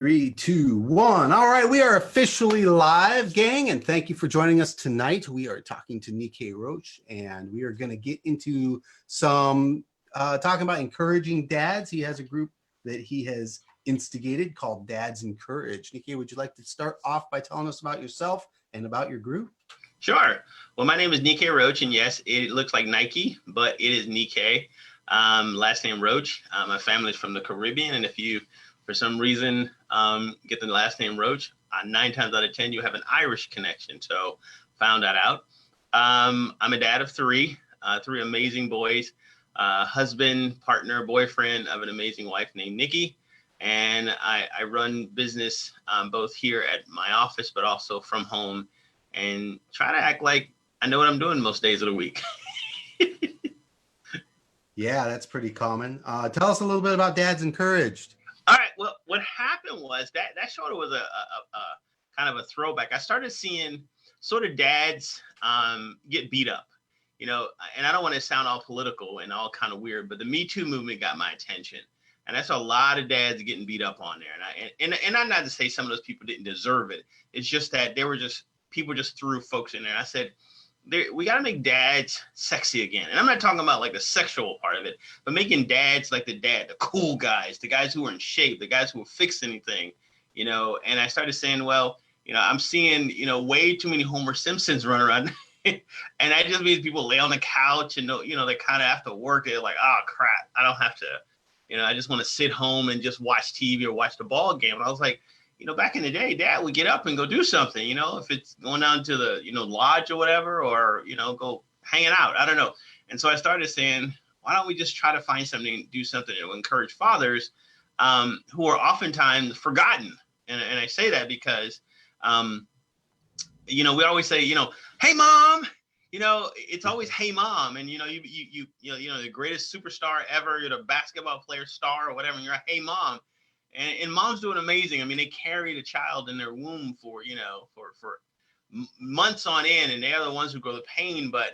Three, two, one. All right, we are officially live, gang, and thank you for joining us tonight. We are talking to Nike Roach, and we are going to get into some talking about encouraging dads. He has a group that he has instigated called Dads Encourage. Nike, would you like to start off by telling us about yourself and about your group? Sure. Well, my name is Nike Roach, and yes, it looks like Nike, but it is Nike. Last name Roach. My family's from the Caribbean, and if you, for some reason, get the last name Roach, 9 times out of 10, you have an Irish connection. So found that out. I'm a dad of three amazing boys, husband, partner, boyfriend of an amazing wife named Nikki. And I run business both here at my office, but also from home, and try to act like I know what I'm doing most days of the week. Yeah, that's pretty common. Tell us a little bit about Dads Encouraged. All right. Well, what happened was that sort of was a kind of a throwback. I started seeing sort of dads get beat up, and I don't want to sound all political and all kind of weird, but the Me Too movement got my attention. And that's a lot of dads getting beat up on there. And I'm not to say some of those people didn't deserve it. It's just that people just threw folks in there. I said, we got to make dads sexy again. And I'm not talking about like the sexual part of it, but making dads like the cool guys, the guys who are in shape, the guys who will fix anything, And I started saying, well, I'm seeing, way too many Homer Simpsons run around. And that just means people lay on the couch and, they kind of have to work. They're like, oh, crap, I don't have to. I just want to sit home and just watch TV or watch the ball game. And I was like, back in the day, Dad would get up and go do something, if it's going down to the, lodge or whatever, or, go hanging out. I don't know. And so I started saying, why don't we just try to find something, do something that will encourage fathers who are oftentimes forgotten. And I say that because, we always say, hey, Mom. It's always, hey, Mom. And, you the greatest superstar ever, you're the basketball player star or whatever. And you're like, hey, Mom. And mom's doing amazing. I mean, they carry the child in their womb for months on end, and they're the ones who go the pain. But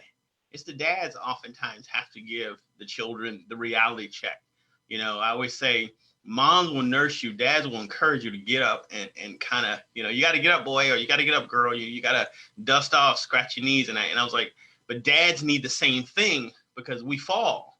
it's the dads oftentimes have to give the children the reality check. I always say, moms will nurse you, dads will encourage you to get up and kind of, you got to get up, boy, or you got to get up, girl. You got to dust off, scratch your knees. And I was like, but dads need the same thing because we fall.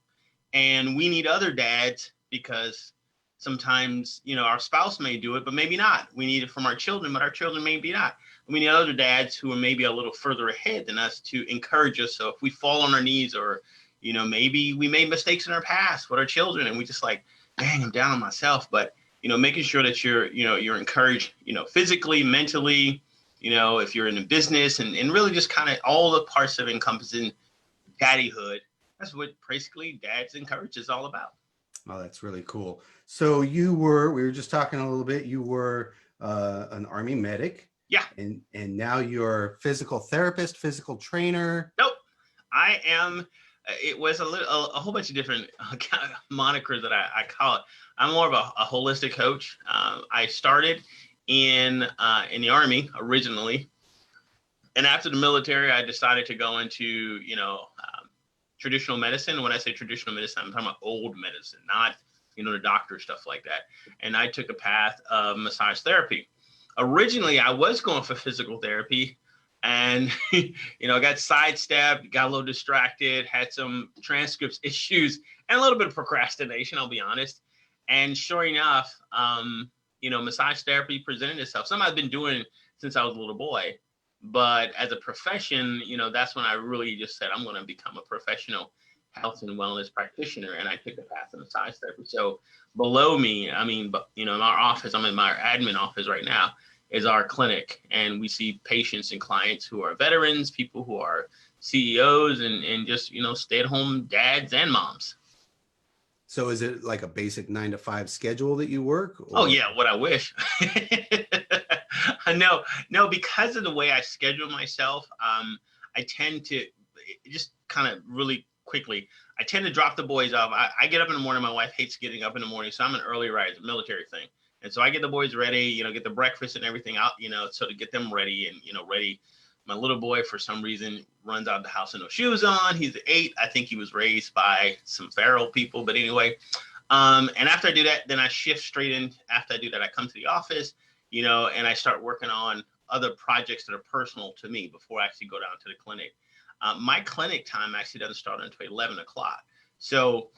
And we need other dads because sometimes, our spouse may do it, but maybe not. We need it from our children, but our children maybe not. We need other dads who are maybe a little further ahead than us to encourage us. So if we fall on our knees or, maybe we made mistakes in our past with our children and we just like, dang, I'm down on myself. But, making sure that you're encouraged, physically, mentally, if you're in a business and really just kind of all the parts of encompassing daddyhood. That's what basically Dads Encourage is all about. Oh, that's really cool. So we were just talking a little bit, you were an Army medic. Yeah. And now you're physical therapist, physical trainer. Nope. I am. It was a whole bunch of different monikers that I call it. I'm more of a holistic coach. I started in the Army originally. And after the military, I decided to go into, traditional medicine. When I say traditional medicine, I'm talking about old medicine, not, the doctor stuff like that. And I took a path of massage therapy. Originally, I was going for physical therapy and, got sidestepped, got a little distracted, had some transcripts issues and a little bit of procrastination, I'll be honest. And sure enough, massage therapy presented itself. Something I've been doing since I was a little boy. But as a profession, that's when I really just said, I'm going to become a professional health and wellness practitioner. And I took a path of massage therapy. So below me, in our office, I'm in my admin office right now, is our clinic. And we see patients and clients who are veterans, people who are CEOs and just, stay-at-home dads and moms. So is it like a basic 9-to-5 schedule that you work? Or? Oh, yeah. What I wish. No, because of the way I schedule myself, I tend to just kind of really quickly, I tend to drop the boys off. I get up in the morning. My wife hates getting up in the morning. So I'm an early riser, military thing. And so I get the boys ready, get the breakfast and everything out, so to get them ready and, ready. My little boy, for some reason, runs out of the house with no shoes on. He's 8. I think he was raised by some feral people. But anyway, And after I do that, then I shift straight in. After I do that, I come to the office, and I start working on other projects that are personal to me before I actually go down to the clinic. My clinic time actually doesn't start until 11 o'clock. So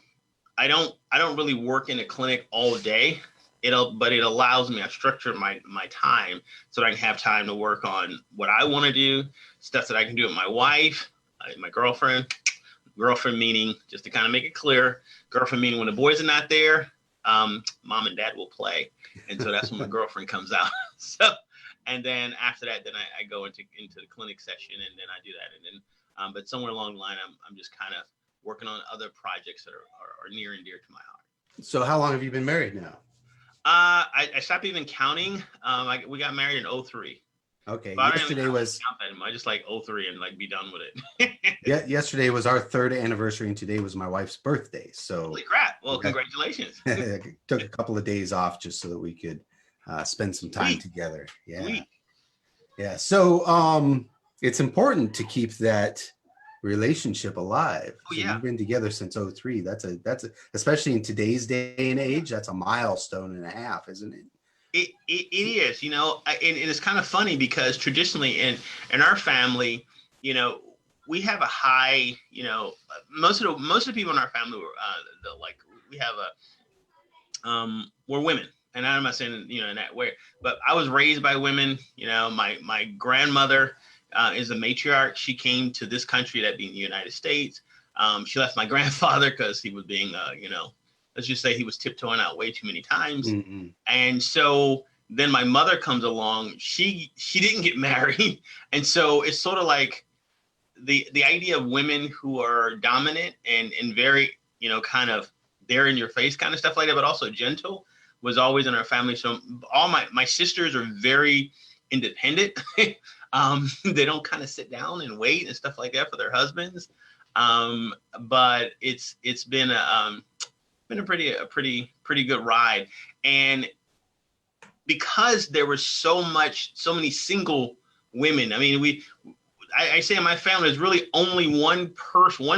I don't really work in the clinic all day. But it allows me, I structure my time so that I can have time to work on what I want to do, stuff that I can do with my wife, my girlfriend meaning, just to kind of make it clear, girlfriend meaning when the boys are not there, mom and dad will play. And so that's when my girlfriend comes out. So, and then after that, then I go into the clinic session, and then I do that. And then, but somewhere along the line, I'm just kind of working on other projects that are near and dear to my heart. So how long have you been married now? I stopped even counting. We got married in 2003. Okay. But Yesterday was. I just like 2003 and like be done with it. Yeah. Yesterday was our 3rd anniversary, and today was my wife's birthday. So. Holy crap! Well, congratulations. Took a couple of days off just so that we could spend some time together. Yeah. Sweet. Yeah. So it's important to keep that relationship alive. Oh, so yeah. You've been together since 2003. That's a especially in today's day and age, that's a milestone and a half, isn't it? It is, and it's kind of funny because traditionally in our family, we have a high, most of the people in our family were we're women. And I'm not saying, in that way, but I was raised by women. My grandmother is a matriarch. She came to this country, that being the United States. She left my grandfather because he was being, let's just say he was tiptoeing out way too many times. Mm-hmm. And so then my mother comes along. She didn't get married. And so it's sort of like the idea of women who are dominant and very, kind of there in your face kind of stuff like that, but also gentle, was always in our family. So all my sisters are very independent. They don't kind of sit down and wait and stuff like that for their husbands. But it's been a pretty good ride. And because there was so many single women, I mean, I say in my family, there's really only one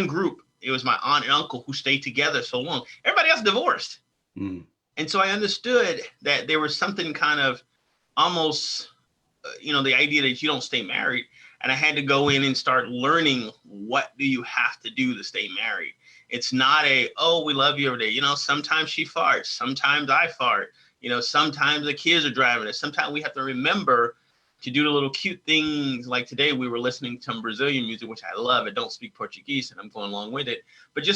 group. It was my aunt and uncle who stayed together so long. Everybody else divorced. Mm. And so I understood that there was something kind of almost, the idea that you don't stay married. And I had to go in and start learning, what do you have to do to stay married? It's not we love you every day. Sometimes she farts. Sometimes I fart. Sometimes the kids are driving us. Sometimes we have to remember to do the little cute things. Like today we were listening to some Brazilian music, which I love. I don't speak Portuguese and I'm going along with it. But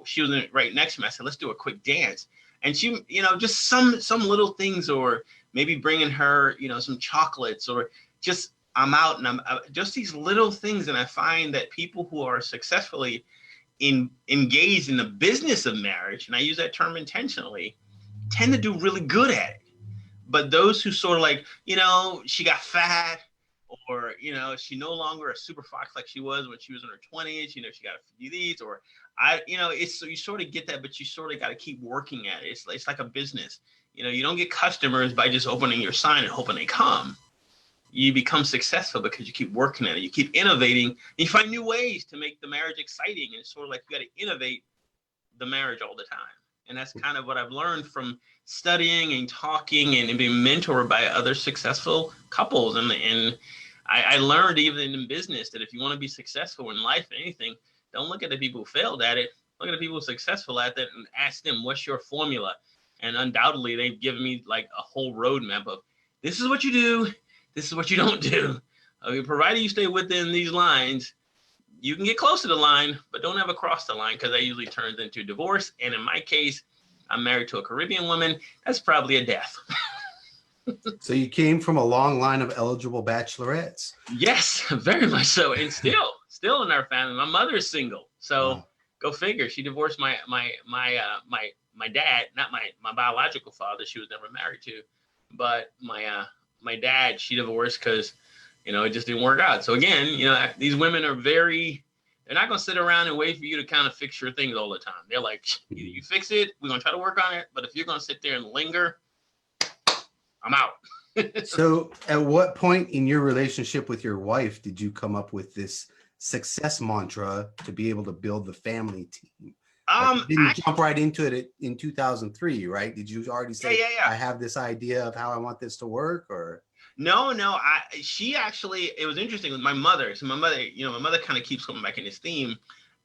she was right next to me. I said, let's do a quick dance. And she, just some little things, or maybe bringing her, some chocolates, or just I'm out and I'm just these little things. And I find that people who are successfully engaged in the business of marriage, and I use that term intentionally, tend to do really good at it. But those who sort of like, she got fat, or, she no longer a super fox like she was when she was in her 20s, she got a few of these, or it's so you sort of get that, but you sort of got to keep working at it. It's like a business. You don't get customers by just opening your sign and hoping they come. You become successful because you keep working at it. You keep innovating, and you find new ways to make the marriage exciting. And it's sort of like you got to innovate the marriage all the time. And that's kind of what I've learned from studying and talking and being mentored by other successful couples. And I learned even in business that if you want to be successful in life, anything, don't look at the people who failed at it. Look at the people who are successful at it and ask them, what's your formula? And undoubtedly, they've given me like a whole roadmap of, this is what you do. This is what you don't do. Provided you stay within these lines, you can get close to the line, but don't ever cross the line, because that usually turns into divorce. And in my case, I'm married to a Caribbean woman. That's probably a death. So you came from a long line of eligible bachelorettes. Yes, very much so. And still in our family, my mother is single. So Wow. Go figure. She divorced my dad, not my biological father. She was never married to, but my dad, she divorced because, it just didn't work out. So again, these women are they're not going to sit around and wait for you to kind of fix your things all the time. They're like, either you fix it, we're going to try to work on it. But if you're going to sit there and linger, I'm out. So at what point in your relationship with your wife did you come up with this success mantra to be able to build the family team? Like you didn't Actually, jump right into it in 2003, right? Did you already yeah, say, yeah, yeah. I have this idea of how I want this to work, or? No, no. She actually, it was interesting with my mother. So my mother, my mother kind of keeps coming back in this theme,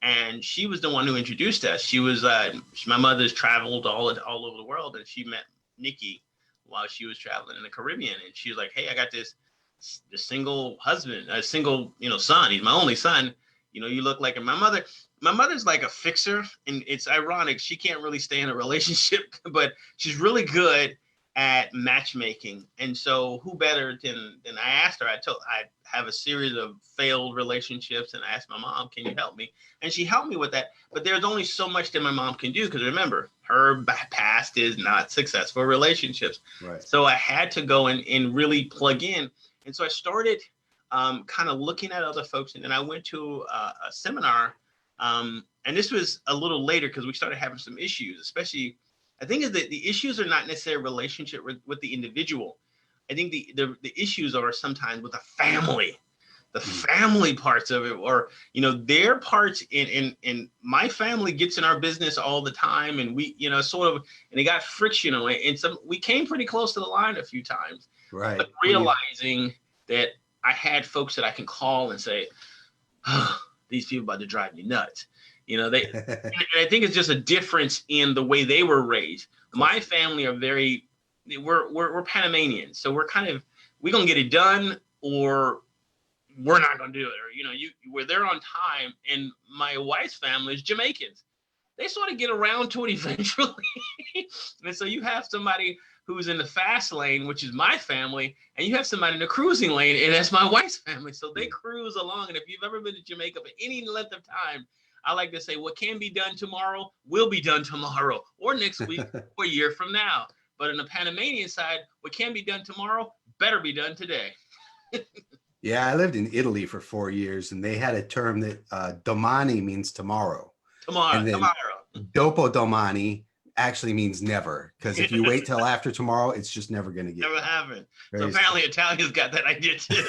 and she was the one who introduced us. She was, my mother's traveled all over the world, and she met Nikki while she was traveling in the Caribbean, and she was like, "Hey, I got this single husband, a single, son. He's my only son. You look like him." My mother's like a fixer, and it's ironic. She can't really stay in a relationship, but she's really good at matchmaking. And so who better than I asked her, I have a series of failed relationships, and I asked my mom, "Can you help me?" And she helped me with that. But there's only so much that my mom can do, because remember, her past is not successful relationships. Right. So I had to go and really plug in. And so I started kind of looking at other folks. And then I went to a seminar. And this was a little later, because we started having some issues, especially I think is that the issues are not necessarily a relationship with the individual. I think the issues are sometimes with the family parts of it, or their parts in my family gets in our business all the time, and we sort of, and it got friction on it, and we came pretty close to the line a few times. Right. But realizing that I had folks that I can call and say, oh, these people about to drive me nuts. And I think it's just a difference in the way they were raised. My family are we're Panamanians, so we're gonna get it done, or we're not gonna do it, or we're there on time. And my wife's family is Jamaicans. They sort of get around to it eventually. And so you have somebody who's in the fast lane, which is my family, and you have somebody in the cruising lane, and that's my wife's family. So they cruise along. And if you've ever been to Jamaica for any length of time, I like to say what can be done tomorrow will be done tomorrow, or next week, or a year from now. But on the Panamanian side, what can be done tomorrow better be done today. Yeah, I lived in Italy for 4 years, and they had a term that domani means tomorrow. And then Tomorrow. dopodomani actually means never, because if you wait till after tomorrow, it's just never going to get Never happened. So very apparently Italians got that idea too.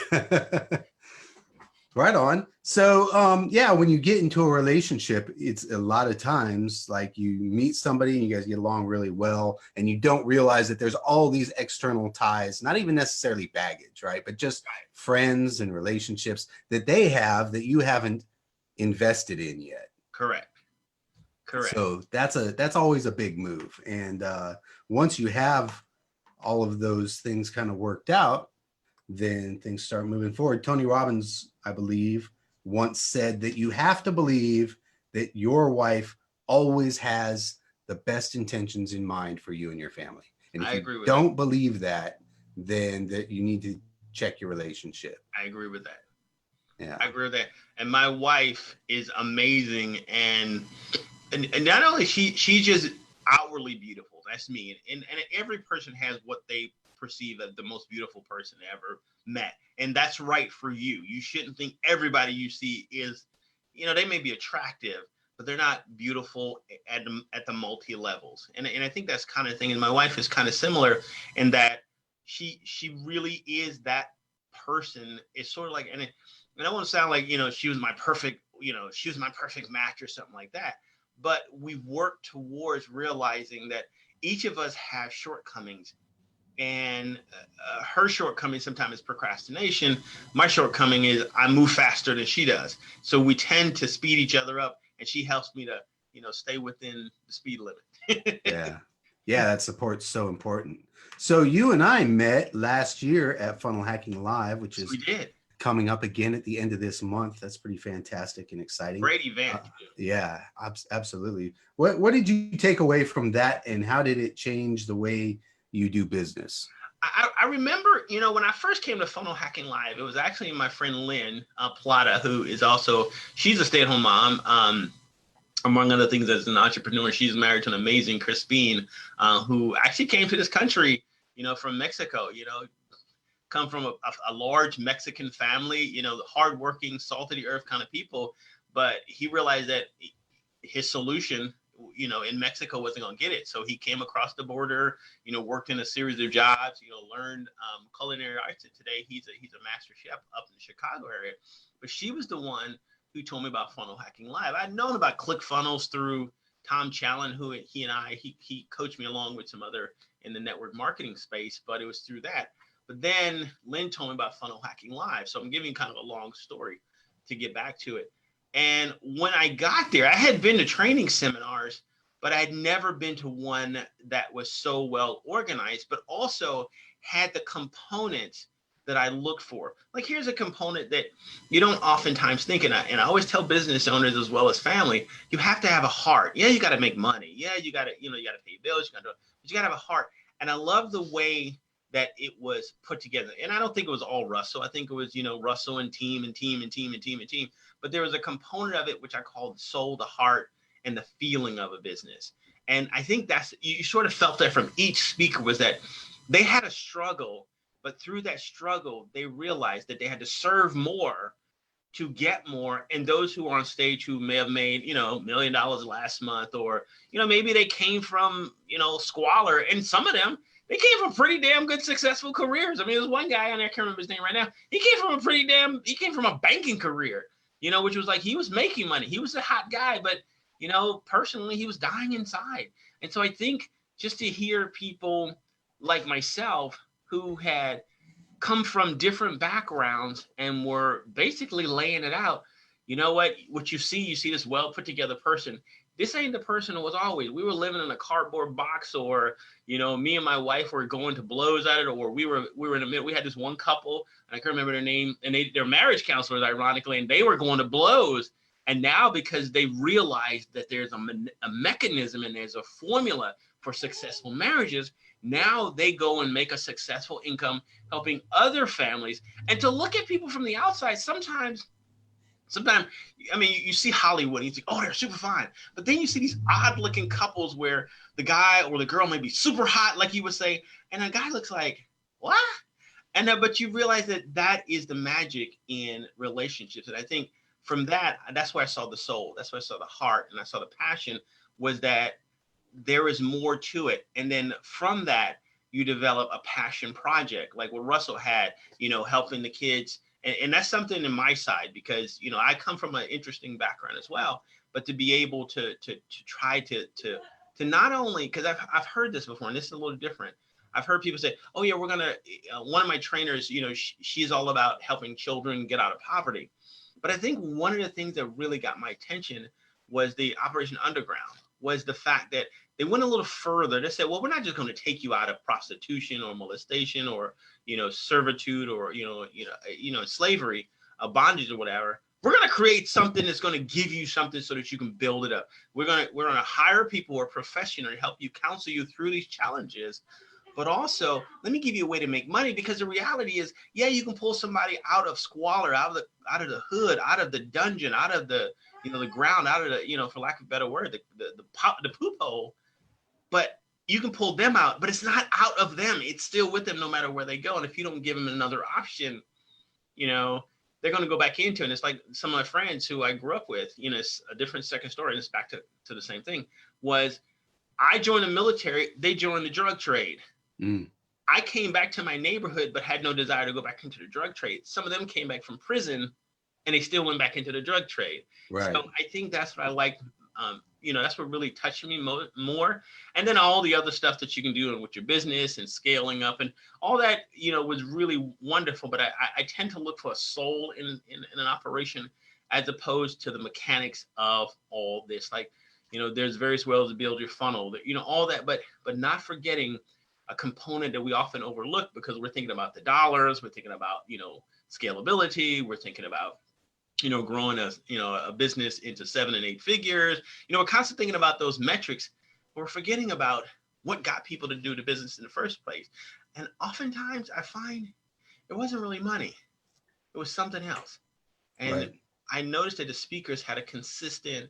Right on. So, yeah, when you get into a relationship, it's a lot of times like you meet somebody and you guys get along really well, and you don't realize that there's all these external ties, not even necessarily baggage, right? But just friends and relationships that they have that you haven't invested in yet. Correct. So that's always a big move. And once you have all of those things kind of worked out, then things start moving forward. Tony Robbins, I believe, once said that you have to believe that your wife always has the best intentions in mind for you and your family. And if you don't believe that, then that you need to check your relationship. I agree with that. Yeah, I agree with that. And my wife is amazing, and not only she's just outwardly beautiful. That's me. And every person has what they perceive as the most beautiful person they ever met, and that's right for you. You shouldn't think everybody you see is, they may be attractive, but they're not beautiful at the multi levels. And I think that's kind of thing. And my wife is kind of similar in that she really is that person. It's sort of like, and I want to sound like she was my perfect match or something like that. But we work towards realizing that each of us have shortcomings. And her shortcoming sometimes is procrastination. My shortcoming is I move faster than she does. So we tend to speed each other up, and she helps me to, stay within the speed limit. Yeah, that support's so important. So you and I met last year at Funnel Hacking Live, which is coming up again at the end of this month. That's pretty fantastic and exciting. Great event. Yeah, absolutely. What did you take away from that, and how did it change the way you do business? I remember, when I first came to Funnel Hacking Live, it was actually my friend Lynn Plata, who is also, she's a stay-at-home mom, among other things, as an entrepreneur. She's married to an amazing Crispine, who actually came to this country, from Mexico, come from a large Mexican family, hardworking, salt of the earth kind of people. But he realized that his solution, in Mexico wasn't going to get it. So he came across the border, worked in a series of jobs, learned culinary arts. And today he's a master chef up in the Chicago area. But she was the one who told me about Funnel Hacking Live. I'd known about ClickFunnels through Tom Challen, who he coached me along with some other in the network marketing space, but it was through that. But then Lynn told me about Funnel Hacking Live. So I'm giving kind of a long story to get back to it. And when I got there, I had been to training seminars, but I had never been to one that was so well organized, but also had the components that I look for. Like, here's a component that you don't oftentimes think, and I always tell business owners as well as family, you have to have a heart. Yeah, you got to make money. Yeah, you got to pay bills. But you got to have a heart. And I love the way that it was put together. And I don't think it was all Russell. I think it was, Russell and team. But there was a component of it which I called soul, the heart, and the feeling of a business. And I think you sort of felt that from each speaker, was that they had a struggle, but through that struggle, they realized that they had to serve more to get more. And those who are on stage who may have made, $1 million last month, or, maybe they came from, squalor, and some of them, they came from pretty damn good, successful careers. I mean, there's one guy on there, I can't remember his name right now. He came from a banking career, which was like, he was making money. He was a hot guy, but, personally, he was dying inside. And so I think just to hear people like myself who had come from different backgrounds and were basically laying it out, what you see this well put together person. This ain't the person who was always. We were living in a cardboard box, or, me and my wife were going to blows at it, or we were in the middle. We had this one couple, and I can't remember their name, and they're marriage counselors, ironically, and they were going to blows. And now, because they realized that there's a mechanism and there's a formula for successful marriages, now they go and make a successful income helping other families. And to look at people from the outside, sometimes, I mean, you see Hollywood and you think, oh, they're super fine. But then you see these odd looking couples where the guy or the girl may be super hot, like you would say, and the guy looks like, what? And but you realize that is the magic in relationships. And I think from that's where I saw the soul. That's where I saw the heart, and I saw the passion, was that there is more to it. And then from that, you develop a passion project, like what Russell had, helping the kids. And that's something in my side, because, I come from an interesting background as well, but to be able to try to not only, because I've heard this before, and this is a little different. I've heard people say, oh yeah, we're going to, one of my trainers, she's all about helping children get out of poverty. But I think one of the things that really got my attention was the Operation Underground, was the fact that they went a little further. They said, well, we're not just going to take you out of prostitution or molestation or, servitude or, slavery, bondage or whatever. We're going to create something that's going to give you something so that you can build it up. We're going to hire people who are professional to help you, counsel you through these challenges. But also, let me give you a way to make money, because the reality is, yeah, you can pull somebody out of squalor, out of the hood, out of the dungeon, out of the, the ground, out of the, for lack of a better word, the poop hole. But you can pull them out, but it's not out of them. It's still with them no matter where they go. And if you don't give them another option, they're going to go back into it. And it's like some of my friends who I grew up with, it's a different second story, and it's back to the same thing, was I joined the military, they joined the drug trade. Mm. I came back to my neighborhood, but had no desire to go back into the drug trade. Some of them came back from prison, and they still went back into the drug trade. Right. So I think that's what I like. That's what really touched me more. And then all the other stuff that you can do with your business and scaling up and all that, was really wonderful. But I tend to look for a soul in an operation, as opposed to the mechanics of all this. Like, there's various ways to build your funnel, all that, but not forgetting a component that we often overlook, because we're thinking about the dollars, we're thinking about, scalability, we're thinking about, growing a business into 7 and 8 figures. We're constantly thinking about those metrics, but we're forgetting about what got people to do the business in the first place. And oftentimes I find it wasn't really money. It was something else. And right. I noticed that the speakers had a consistent,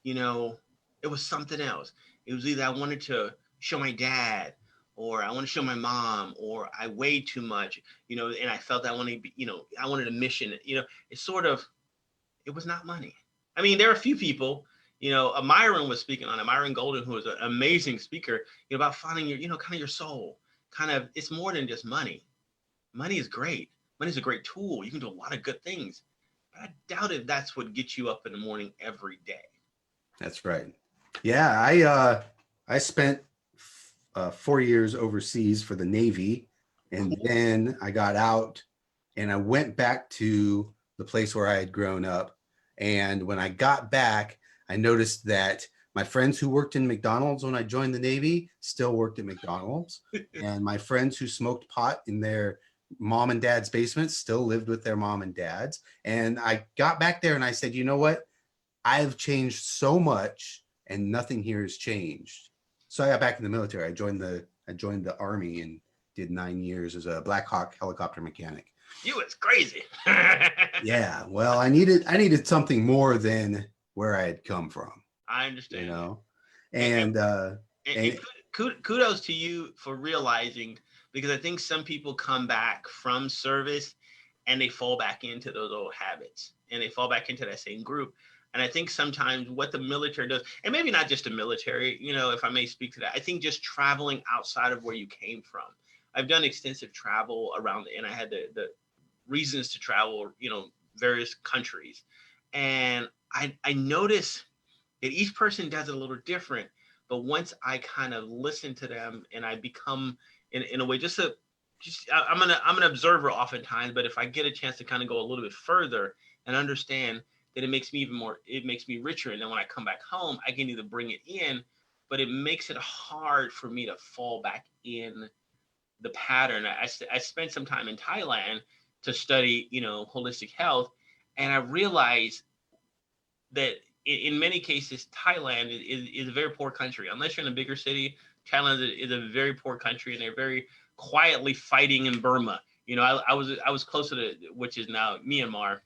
it was something else. It was either I wanted to show my dad, or I want to show my mom, or I weighed too much, and I felt I wanted to be, I wanted a mission. It's sort of, it was not money. I mean, there are a few people, Myron was speaking on it, Myron Golden, who was an amazing speaker, about finding your, kind of your soul. Kind of, it's more than just money. Money is great. Money is a great tool. You can do a lot of good things, but I doubt if that's what gets you up in the morning every day. That's right. Yeah, I spent 4 years overseas for the Navy, and Cool. then I got out and I went back to the place where I had grown up. And when I got back, I noticed that my friends who worked in McDonald's when I joined the Navy still worked at McDonald's, and my friends who smoked pot in their mom and dad's basement still lived with their mom and dads. And I got back there and I said, you know what? I've changed so much and nothing here has changed. So I got back in the military. I joined the army and did 9 years as a Black Hawk helicopter mechanic. You was crazy. Yeah, well, I needed something more than where I had come from, I you understand that. know. And, and, And and and kudos to you for realizing, because I think some people come back from service and they fall back into those old habits and they fall back into that same group. And I think sometimes what the military does, and maybe not just the military, if I may speak to that, I think just traveling outside of where you came from. I've done extensive travel around, and I had the reasons to travel, various countries. And I notice that each person does it a little different. But once I kind of listen to them and I become in a way, I'm an observer oftentimes, but if I get a chance to kind of go a little bit further and understand that it makes me richer. And then when I come back home, I can either bring it in, but it makes it hard for me to fall back in the pattern. I spent some time in Thailand to study, holistic health. And I realized that in many cases, Thailand is a very poor country. Unless you're in a bigger city, Thailand is a very poor country, and they're very quietly fighting in Burma. I was closer to, which is now Myanmar,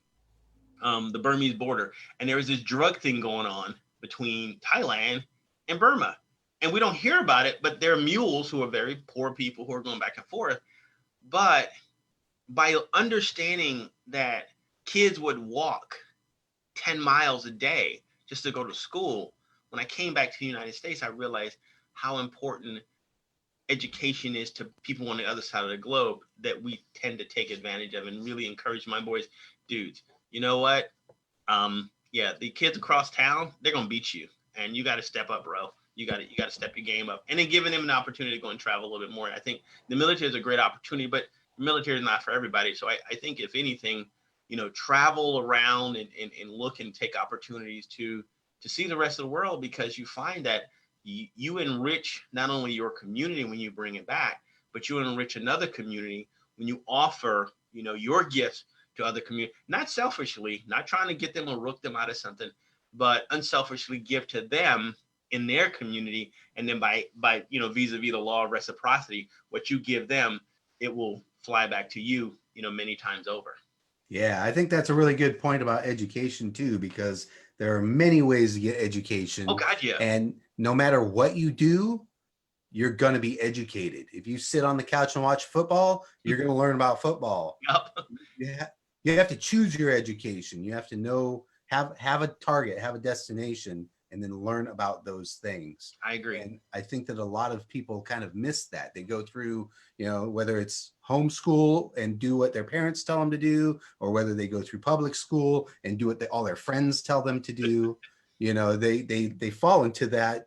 the Burmese border, and there was this drug thing going on between Thailand and Burma, and we don't hear about it. But there are mules who are very poor people who are going back and forth. But by understanding that kids would walk 10 miles a day just to go to school, when I came back to the United States, I realized how important education is to people on the other side of the globe that we tend to take advantage of, and really encourage my boys, dudes, you know what? Yeah, the kids across town, they're going to beat you, and you got to step up, bro. You got to step your game up, and then giving them an opportunity to go and travel a little bit more. I think the military is a great opportunity, but the military is not for everybody. So I think if anything, travel around and look and take opportunities to see the rest of the world, because you find that you enrich not only your community when you bring it back, but you enrich another community when you offer, your gifts to other community, not selfishly, not trying to get them or rook them out of something, but unselfishly give to them in their community. And then by vis-a-vis the law of reciprocity, what you give them, it will fly back to you, many times over. yeah, I think that's a really good point about education too, because there are many ways to get Oh education, God, yeah. and no matter what you do, you're going to be educated. If you sit on the couch and watch football, you're going to learn about football. Yep. Yeah, you have to choose your education. You have to know, have a target, have a destination, and then learn about those things. I agree. And I think that a lot of people kind of miss that. They go through, whether it's homeschool and do what their parents tell them to do, or whether they go through public school and do what all their friends tell them to do. They fall into that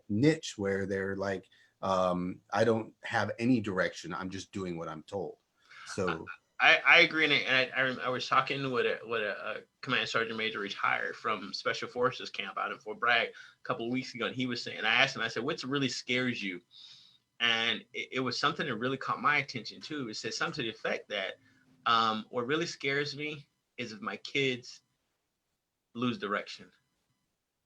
niche where they're like, I don't have any direction. I'm just doing what I'm told. So I agree, and I was talking with a command sergeant major retired from Special Forces camp out in Fort Bragg a couple of weeks ago, and he was saying, I asked him, I said, "What really scares you?" And it was something that really caught my attention too. It said something to the effect that, what really scares me is if my kids lose direction.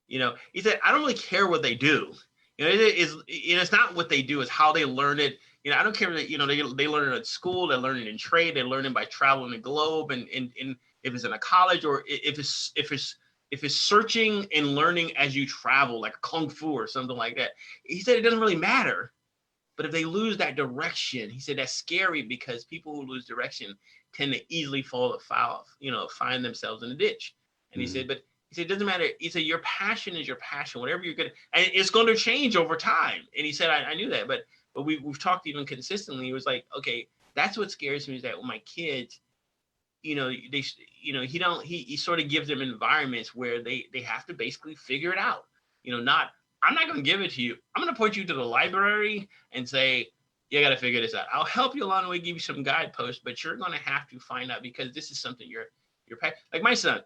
He said, I don't really care what they do. It's not what they do, it's how they learn it. I don't care that, they learn it at school, they learn it in trade, they learn it by traveling the globe, and if it's in a college, or if it's searching and learning as you travel, like Kung Fu or something like that. He said it doesn't really matter. But if they lose that direction, he said that's scary, because people who lose direction tend to easily fall foul, find themselves in a ditch. And he said, but he said, it doesn't matter. He said, your passion is your passion, whatever you're good at. And it's going to change over time. And he said, I knew that, but we've talked even consistently. He was like, okay, that's what scares me, is that when my kids, he sort of gives them environments where they have to basically figure it out, not I'm not going to give it to you. I'm going to point you to the library and say, you got to figure this out. I'll help you along the way, give you some guideposts, but you're going to have to find out, because this is something you're like my son.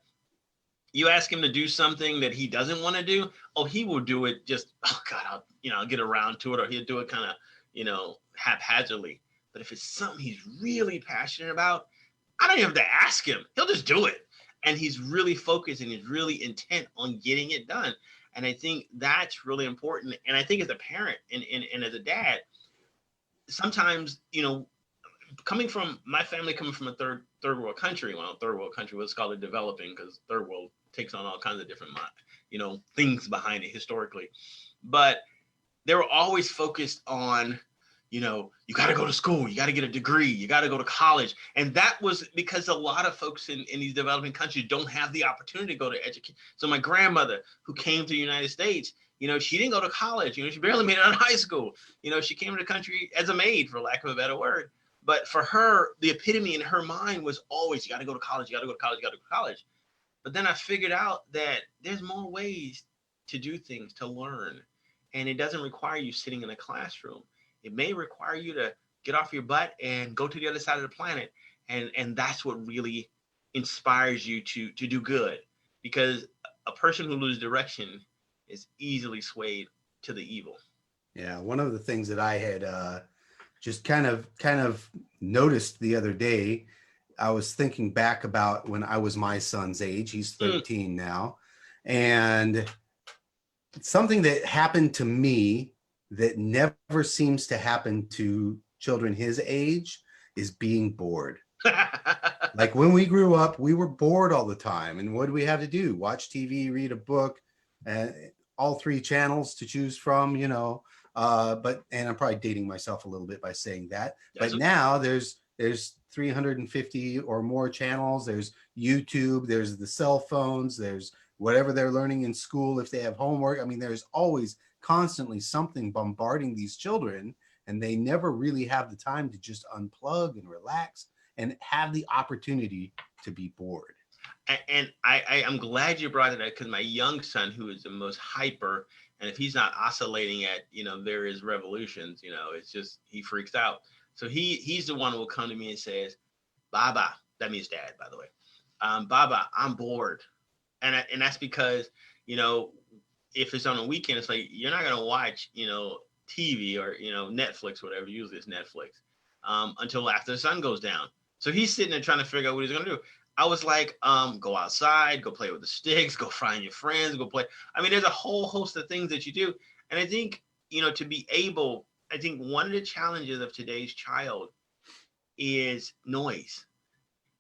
You ask him to do something that he doesn't want to do. Oh, he will do it just, oh God, I'll get around to it, or he'll do it kind of, haphazardly. But if it's something he's really passionate about, I don't even have to ask him. He'll just do it. And he's really focused and he's really intent on getting it done. And I think that's really important. And I think as a parent and as a dad, sometimes, coming from my family, coming from a third world country, third world country, let's call it developing, because third world takes on all kinds of different, things behind it historically. But they were always focused on, you got to go to school, you got to get a degree, you got to go to college. And that was because a lot of folks in these developing countries don't have the opportunity to go to education. So my grandmother, who came to the United States, she didn't go to college, she barely made it out of high school. She came to the country as a maid, for lack of a better word. But for her, the epitome in her mind was always, you got to go to college, you got to go to college, you got to go to college. But then I figured out that there's more ways to do things, to learn. And it doesn't require you sitting in a classroom. It may require you to get off your butt and go to the other side of the planet. And that's what really inspires you to do good. Because a person who loses direction is easily swayed to the evil. Yeah, one of the things that I had just kind of noticed the other day, I was thinking back about when I was my son's age. He's 13 now. And something that happened to me that never seems to happen to children his age is being bored. Like when we grew up, we were bored all the time. And what do we have to do? Watch TV, read a book, and all 3 channels to choose from, and I'm probably dating myself a little bit by saying that. But now there's 350 or more channels. There's YouTube, there's the cell phones, there's whatever they're learning in school if they have homework. I mean, there's always constantly something bombarding these children, and they never really have the time to just unplug and relax and have the opportunity to be bored. And I'm glad you brought it up, because my young son, who is the most hyper, and if he's not oscillating at, there is revolutions, it's just, he freaks out. So he's the one who will come to me and says, Baba, that means dad, by the way. Baba, I'm bored. And that's because, if it's on a weekend, it's like, you're not going to watch, TV or, Netflix, whatever, usually it's Netflix, until after the sun goes down. So he's sitting there trying to figure out what he's going to do. I was like, go outside, go play with the sticks, go find your friends, go play. I mean, there's a whole host of things that you do. And I think, to be able, I think one of the challenges of today's child is noise,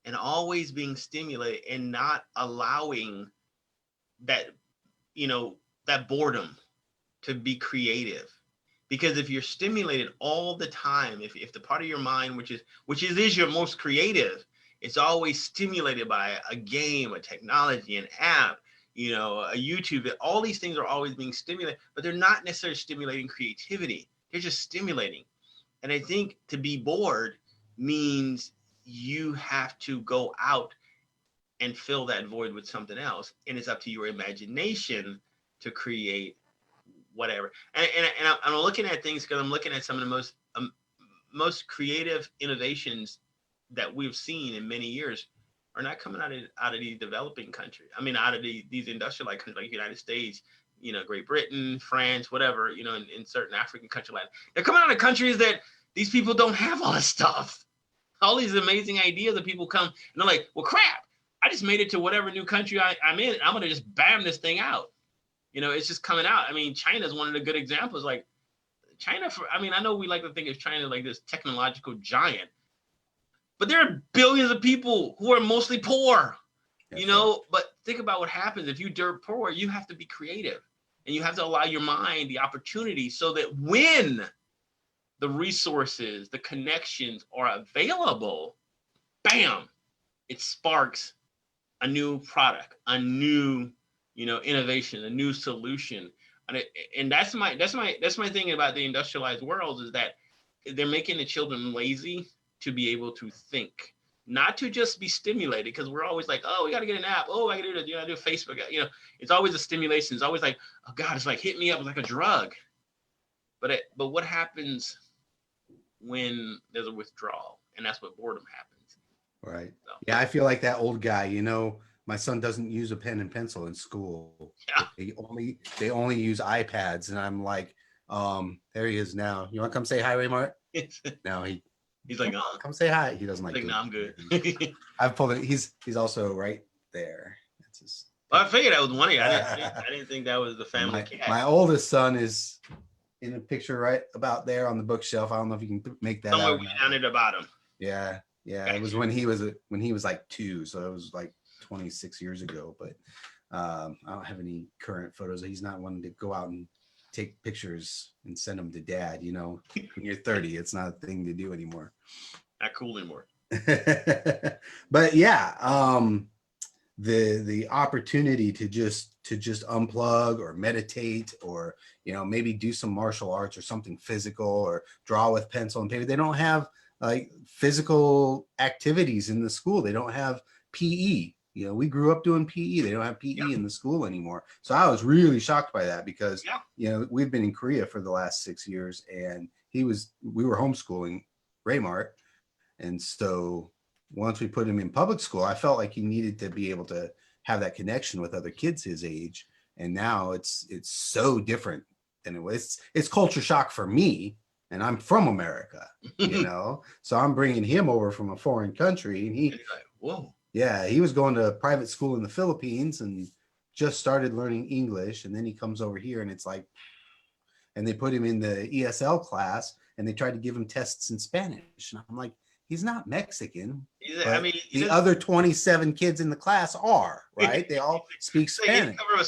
and always being stimulated and not allowing that, that boredom to be creative. Because if you're stimulated all the time, if the part of your mind, which is your most creative, it's always stimulated by a game, a technology, an app, a YouTube, all these things are always being stimulated, but they're not necessarily stimulating creativity. They're just stimulating. And I think to be bored means you have to go out and fill that void with something else. And it's up to your imagination to create whatever. And I'm looking at things because I'm looking at some of the most creative innovations that we've seen in many years are not coming out of these developing countries. I mean, out of these industrialized countries like the United States, Great Britain, France, whatever, in certain African countries. They're coming out of countries that these people don't have all this stuff. All these amazing ideas that people come and they're like, well, crap, I just made it to whatever new country I'm in. I'm going to just bam this thing out. It's just coming out. I mean, China's one of the good examples. Like China, I know we like to think of China like this technological giant, but there are billions of people who are mostly poor, right. But think about what happens if you're dirt poor. You have to be creative, and you have to allow your mind the opportunity so that when the resources, the connections are available, bam, it sparks a new product, a new, innovation, a new solution. And that's my thing about the industrialized world, is that they're making the children lazy to be able to think. not to just be stimulated, because we're always like, oh, we got to get an app. Oh, I got to do, do Facebook. It's always a stimulation. It's always like, oh God, it's like hit me up like a drug. But what happens when there's a withdrawal? And that's what boredom happens. Right. So. Yeah, I feel like that old guy. My son doesn't use a pen and pencil in school. Yeah. They only use iPads, and I'm like, there he is now. You want to come say hi, Raymart? No, he's like, come say hi. He doesn't like. No, I'm good. I've pulled it. He's also right there. That's his. Well, I figured that was one of you. I didn't think that was the family cat. My oldest son is in a picture right about there on the bookshelf. I don't know if you can make that somewhere out. Way down at the bottom. Yeah. Gotcha. It was when he was like 2, so it was like 26 years ago. But I don't have any current photos. He's not one to go out and take pictures and send them to dad. When you're 30, it's not a thing to do anymore. Not cool anymore. But yeah, the opportunity to just unplug or meditate, or maybe do some martial arts or something physical, or draw with pencil and paper. They don't have like physical activities in the school. They don't have PE. We grew up doing PE. They don't have PE in the school anymore. So I was really shocked by that, because we've been in Korea for the last 6 years, and we were homeschooling Raymart, and so once we put him in public school, I felt like he needed to be able to have that connection with other kids his age. And now it's so different than it was. It's culture shock for me, and I'm from America, so I'm bringing him over from a foreign country, and he's like, whoa. Yeah, he was going to private school in the Philippines and just started learning English, and then he comes over here, and it's like, and they put him in the ESL class, and they tried to give him tests in Spanish, and I'm like, he's not Mexican. The other 27 kids in the class are, right? They all speak Spanish. He's from a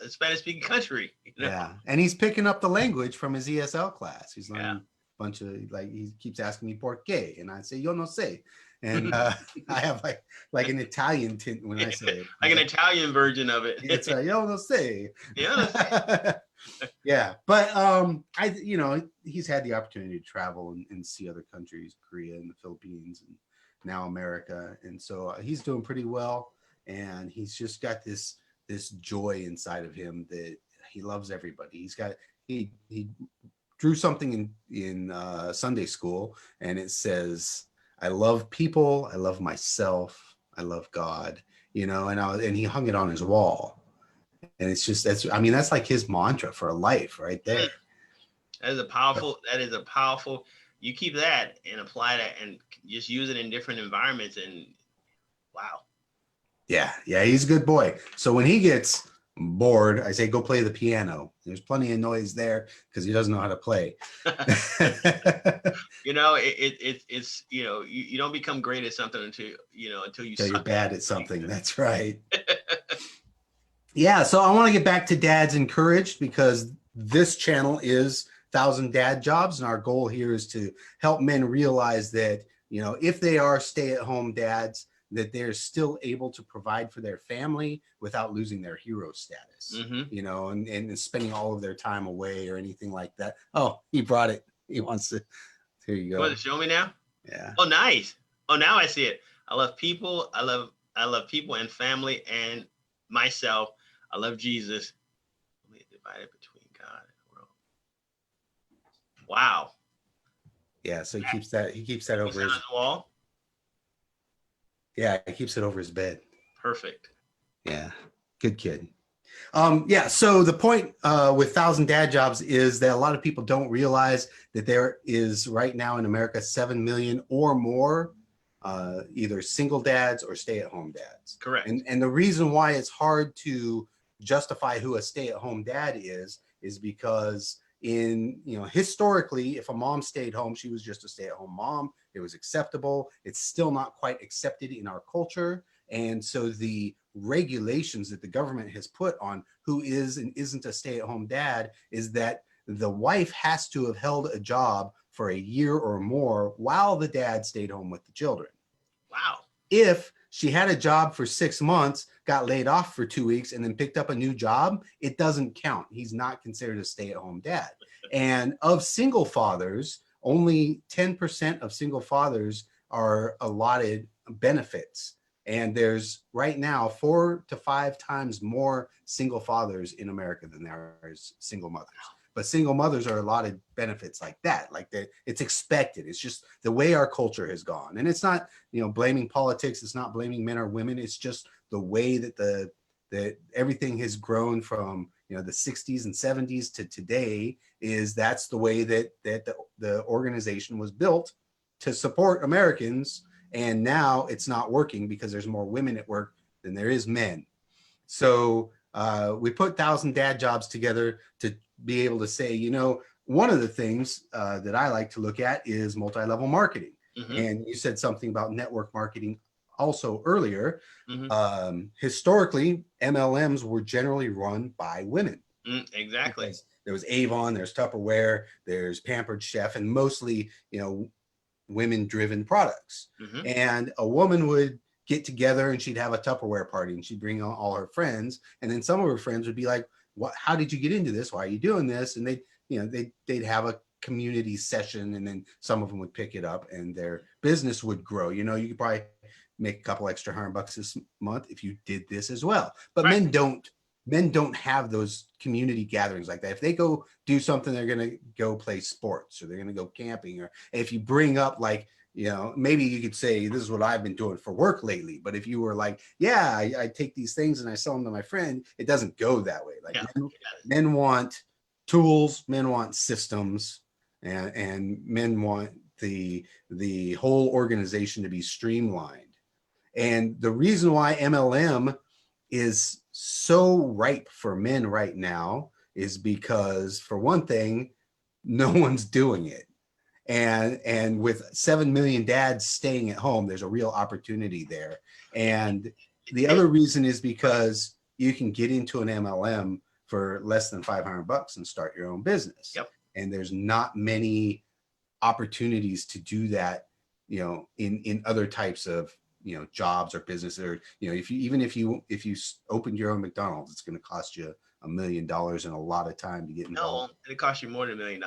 Spanish-speaking country. Yeah, and he's picking up the language from his ESL class. He's learning a bunch of, he keeps asking me por qué, and I say yo no sé, and I have like an Italian tint when I say it. Like an Italian version of it. It's a yo no sé. Yo no sé. Yeah, but he's had the opportunity to travel and see other countries, Korea and the Philippines, and now America, and so he's doing pretty well, and he's just got this joy inside of him that he loves everybody. He drew something in Sunday school, and it says, I love people, I love myself, I love God, and he hung it on his wall. And it's just, that's like his mantra for a life right there. That is a powerful, you keep that and apply that and just use it in different environments, and wow. Yeah, he's a good boy. So when he gets bored, I say, go play the piano. There's plenty of noise there because he doesn't know how to play. It's you don't become great at something until you're bad at something. That's right. Yeah, so I want to get back to Dads Encouraged, because this channel is 1,000 Dad Jobs, and our goal here is to help men realize that, if they are stay-at-home dads, that they're still able to provide for their family without losing their hero status, and spending all of their time away or anything like that. Oh, he brought it. He wants to. Here you go. You want to show me now? Yeah. Oh, nice. Oh, now I see it. I love people. I love people and family and myself. I love Jesus. Only divided between God and the world. Wow. Yeah, so he keeps that over his wall. Yeah, he keeps it over his bed. Perfect. Yeah, good kid. So the point with 1,000 Dad Jobs is that a lot of people don't realize that there is right now in America 7 million or more either single dads or stay-at-home dads. Correct. And the reason why it's hard to justify who a stay-at-home dad is because historically, if a mom stayed home, she was just a stay-at-home mom. It was acceptable. It's still not quite accepted in our culture. And so the regulations that the government has put on who is and isn't a stay-at-home dad is that the wife has to have held a job for a year or more while the dad stayed home with the children. Wow. If she had a job for 6 months, got laid off for 2 weeks, and then picked up a new job, it doesn't count. He's not considered a stay-at-home dad. And of single fathers, only 10% of single fathers are allotted benefits. And there's right now 4 to 5 times more single fathers in America than there is single mothers. But single mothers are allotted benefits like that, like that. It's expected. It's just the way our culture has gone. And it's not, blaming politics. It's not blaming men or women. It's just the way that that everything has grown from, the 60s and 70s to today. That's the way that the organization was built to support Americans. And now it's not working because there's more women at work than there is men. So we put 1,000 dad jobs together to be able to say, one of the things that I like to look at is multi-level marketing. Mm-hmm. And you said something about network marketing also earlier. Mm-hmm. Historically, MLMs were generally run by women. Exactly. Because there was Avon, there's Tupperware, there's Pampered Chef, and mostly, women-driven products. Mm-hmm. And a woman would get together and she'd have a Tupperware party and she'd bring all her friends. And then some of her friends would be like, "What? How did you get into this? Why are you doing this?" And they'd have a community session, and then some of them would pick it up and their business would grow. You could probably make a couple extra $100 this month if you did this as well. But right. Men don't have those community gatherings like that. If they go do something, they're going to go play sports or they're going to go camping. Or if you bring up like, maybe you could say, this is what I've been doing for work lately. But if you were like, yeah, I take these things and I sell them to my friend, it doesn't go that way. Like men want tools, men want systems, and men want the whole organization to be streamlined. And the reason why MLM is so ripe for men right now is because, for one thing, no one's doing it. And with 7 million dads staying at home, there's a real opportunity there. And the other reason is because you can get into an MLM for less than $500 and start your own business. Yep. And there's not many opportunities to do that, in other types of jobs or business, or if you opened your own McDonald's, it's going to cost you $1 million and a lot of time to get involved. No, it costs you more than $1 million.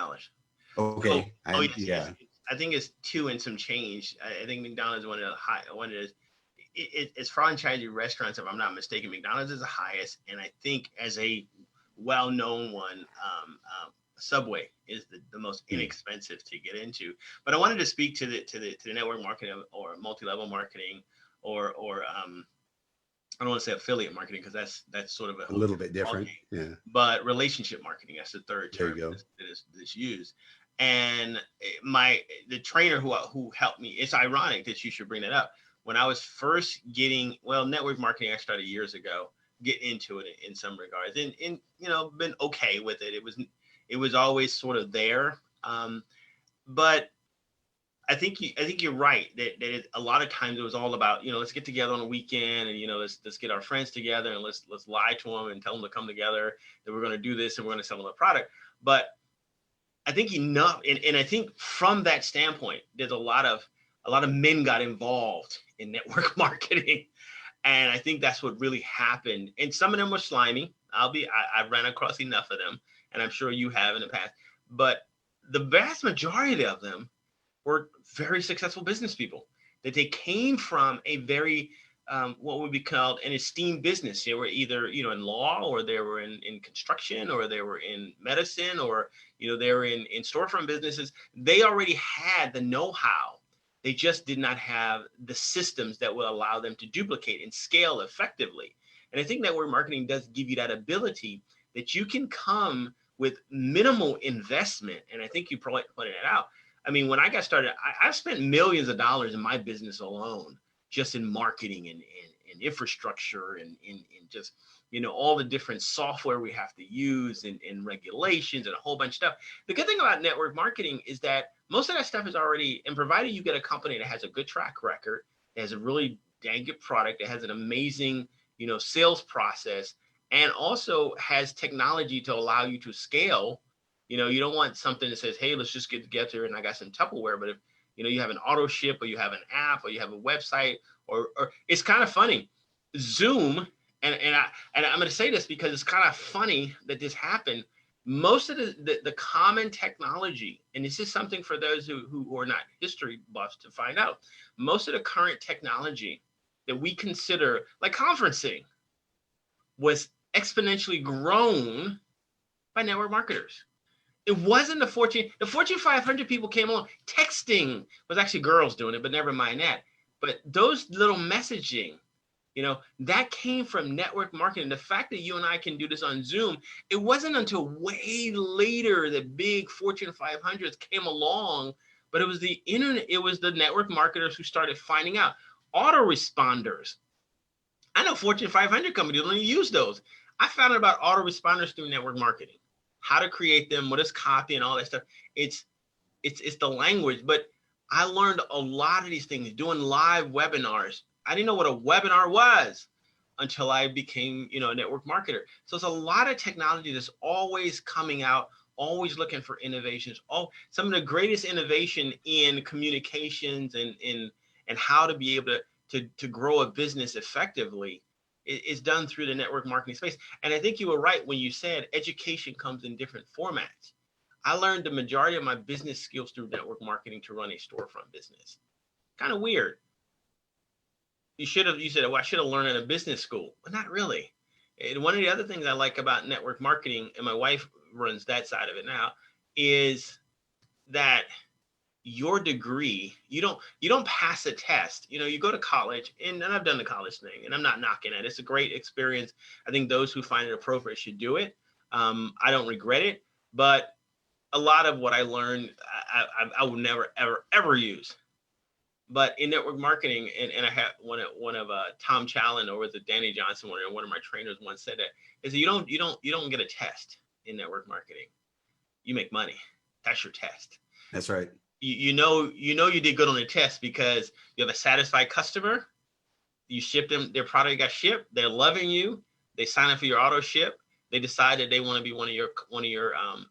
Okay. Yes, yeah. I think it's 2 and some change. I think McDonald's one of the it's franchisee restaurants, if I'm not mistaken. McDonald's is the highest, and I think as a well-known one, Subway is the most inexpensive to get into. But I wanted to speak to the network marketing or multi-level marketing or I don't want to say affiliate marketing because that's sort of a little bit different. Yeah. But relationship marketing, that's the third term that's used. And the trainer who helped me, it's ironic that you should bring that up. When I was first network marketing, I started years ago, get into it in some regards, and been okay with it. It was always sort of there. But I think you're right that a lot of times it was all about, let's get together on a weekend and, let's get our friends together and let's lie to them and tell them to come together, that we're going to do this and we're going to sell them a product. But I think enough. And I think from that standpoint, there's a lot of men got involved in network marketing. And I think that's what really happened. And some of them were slimy. I ran across enough of them, and I'm sure you have in the past. But the vast majority of them were very successful business people, that they came from a very, what would be called an esteemed business. They were either, in law, or they were in construction, or they were in medicine, or, they were in storefront businesses. They already had the know-how. They just did not have the systems that will allow them to duplicate and scale effectively. And I think network marketing does give you that ability that you can come with minimal investment. And I think you probably pointed it out. I mean, when I got started, I've spent millions of dollars in my business alone, just in marketing and infrastructure and just, all the different software we have to use and regulations and a whole bunch of stuff. The good thing about network marketing is that most of that stuff is already, and provided you get a company that has a good track record, that has a really dang good product, that has an amazing, sales process, and also has technology to allow you to scale. You don't want something that says, hey, let's just get together and I got some Tupperware. But if, you have an auto ship, or you have an app, or you have a website, or it's kind of funny. Zoom, and I'm going to say this because it's kind of funny that this happened. most of the common technology, and this is something for those who are not history buffs to find out, most of the current technology that we consider like conferencing was exponentially grown by network marketers. It wasn't the Fortune 500 people came along. Texting was actually girls doing it, but never mind that. But those little messaging, that came from network marketing. The fact that you and I can do this on Zoom, it wasn't until way later that big Fortune 500s came along, but it was the internet, it was the network marketers who started finding out. Autoresponders. I know Fortune 500 companies don't even use those. I found out about autoresponders through network marketing, how to create them, what is copy and all that stuff. It's the language, but I learned a lot of these things doing live webinars. I didn't know what a webinar was until I became, a network marketer. So it's a lot of technology that's always coming out, always looking for innovations. Some of the greatest innovation in communications and how to be able to grow a business effectively is done through the network marketing space. And I think you were right when you said education comes in different formats. I learned the majority of my business skills through network marketing to run a storefront business. Kind of weird. You said, well, I should have learned at a business school. But not really. And one of the other things I like about network marketing, and my wife runs that side of it now, is that your degree, you don't pass a test. You go to college, and I've done the college thing, and I'm not knocking it. It's a great experience. I think those who find it appropriate should do it. I don't regret it, but a lot of what I learned, I would never, ever use. But in network marketing, and I had one of Tom Challen, or was it Danny Johnson, one of my trainers once said that, is that you don't get a test in network marketing. You make money. That's your test. That's right. You know you did good on the test because you have a satisfied customer. You ship them, their product got shipped. They're loving you. They sign up for your auto ship. They decide that they want to be one of your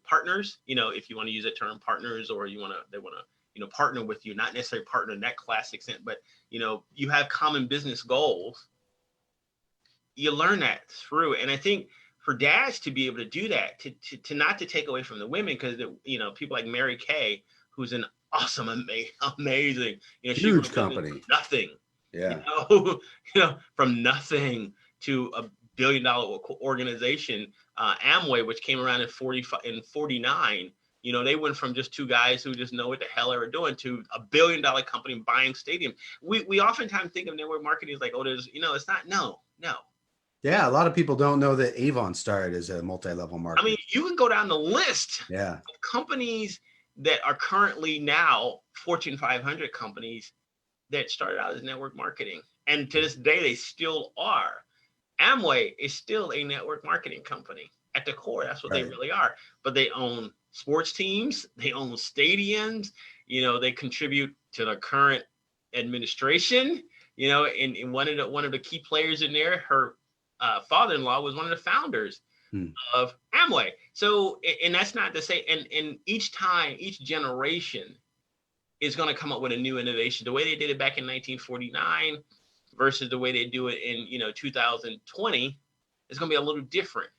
partners. If you want to use that term, partners, or they want to partner with you, not necessarily partner in that classic sense, but you have common business goals. You learn that through, and I think for dads to be able to do that, to not to take away from the women, because people like Mary Kay, who's an awesome, amazing, huge company, nothing, yeah, from nothing to a billion-dollar organization, Amway, which came around in 49. They went from just two guys who just know what the hell they were doing to a billion-dollar company buying stadium. We oftentimes think of network marketing as like, it's not. No. Yeah, a lot of people don't know that Avon started as a multi-level marketer. I mean, you can go down the list of companies that are currently now Fortune 500 companies that started out as network marketing. And to this day, they still are. Amway is still a network marketing company. At the core, that's what they really are. But they own sports teams, they own stadiums, they contribute to the current administration, and one of the key players in there, her father-in-law was one of the founders of Amway. So, and that's not to say, and each generation is going to come up with a new innovation. The way they did it back in 1949 versus the way they do it in 2020 is going to be a little different,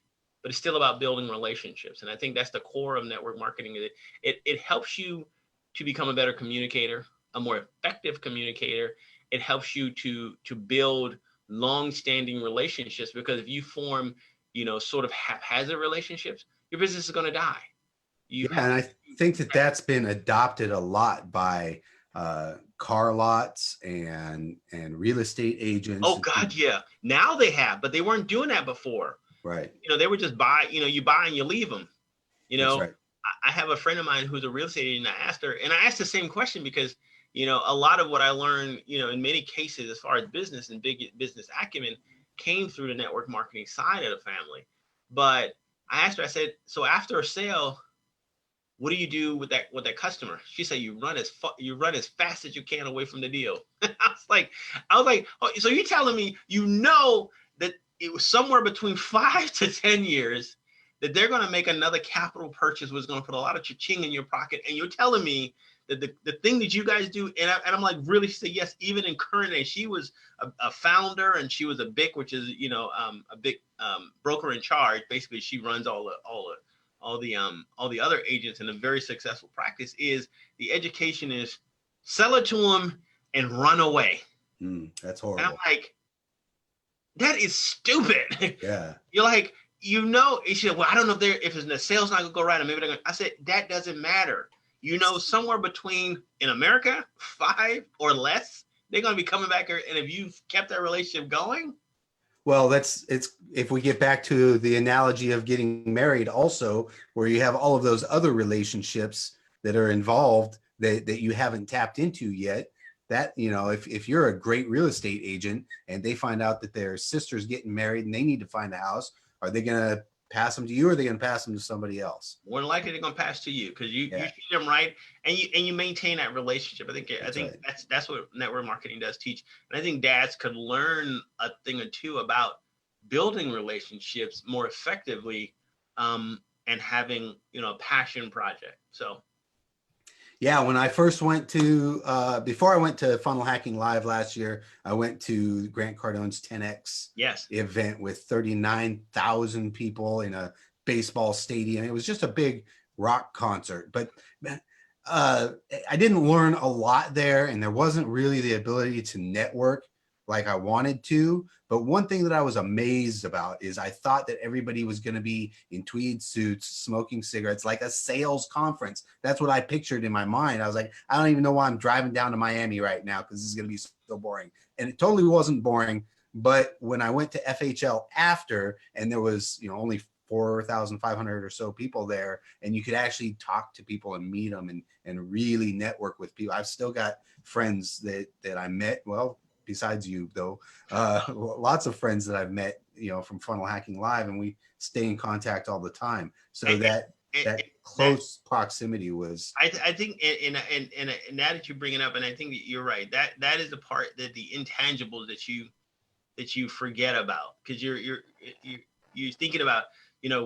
but it's still about building relationships. And I think that's the core of network marketing. It helps you to become a better communicator, a more effective communicator. It helps you to build long-standing relationships, because if you form, sort of haphazard relationships, your business is going to die. And I think that's been adopted a lot by car lots and real estate agents. Oh God, yeah. Now they have, but they weren't doing that before. Right. They would just buy. You buy and you leave them. That's right. I have a friend of mine who's a real estate agent. I asked her, and I asked the same question because a lot of what I learned, in many cases, as far as business and big business acumen, came through the network marketing side of the family. But I asked her, I said, so after a sale, what do you do with that customer? She said, you run as fast as you can away from the deal. I was like, oh, so you're telling me that it was somewhere between 5 to 10 years that they're going to make another capital purchase, was going to put a lot of cha-ching in your pocket, and you're telling me that the thing that you guys do, and I'm like, really? She said, yes. Even in current day, she was a founder, and she was a BIC, which is a big broker in charge. Basically, she runs all the all the other agents in a very successful practice is the education is sell it to them and run away. That's And I'm horrible. like, that is stupid. Yeah. You're like, you should, well, I don't know if the sales not gonna go right, or maybe they're gonna. I said that doesn't matter. Somewhere between in America 5 or less, they're gonna be coming back here, and if you've kept that relationship going. Well, it's if we get back to the analogy of getting married also, where you have all of those other relationships that are involved that you haven't tapped into yet, that, if you're a great real estate agent and they find out that their sister's getting married and they need to find a house, are they going to pass them to you, or are they going to pass them to somebody else? More than likely they're gonna pass to you, because you Yeah. treat them right, and you maintain that relationship. I think Right. that's what network marketing does teach. And I think dads could learn a thing or two about building relationships more effectively, and having a passion project. So Yeah, when I first went to, before I went to Funnel Hacking Live last year, I went to Grant Cardone's 10X yes, event with 39,000 people in a baseball stadium. It was just a big rock concert, but I didn't learn a lot there, and there wasn't really the ability to network like I wanted to. But one thing that I was amazed about is I thought that everybody was going to be in tweed suits, smoking cigarettes, like a sales conference. That's what I pictured in my mind. I was like, I don't even know why I'm driving down to Miami right now, because this is going to be so boring. And it totally wasn't boring. But when I went to FHL after, and there was, only 4,500 or so people there, and you could actually talk to people and meet them and really network with people. I've still got friends that I met, well, besides you though, lots of friends that I've met, from Funnel Hacking Live, and we stay in contact all the time. So that close proximity was. I think, and now that you bring it up, and I think that you're right. That is the part, that the intangibles that you forget about, because you're thinking about,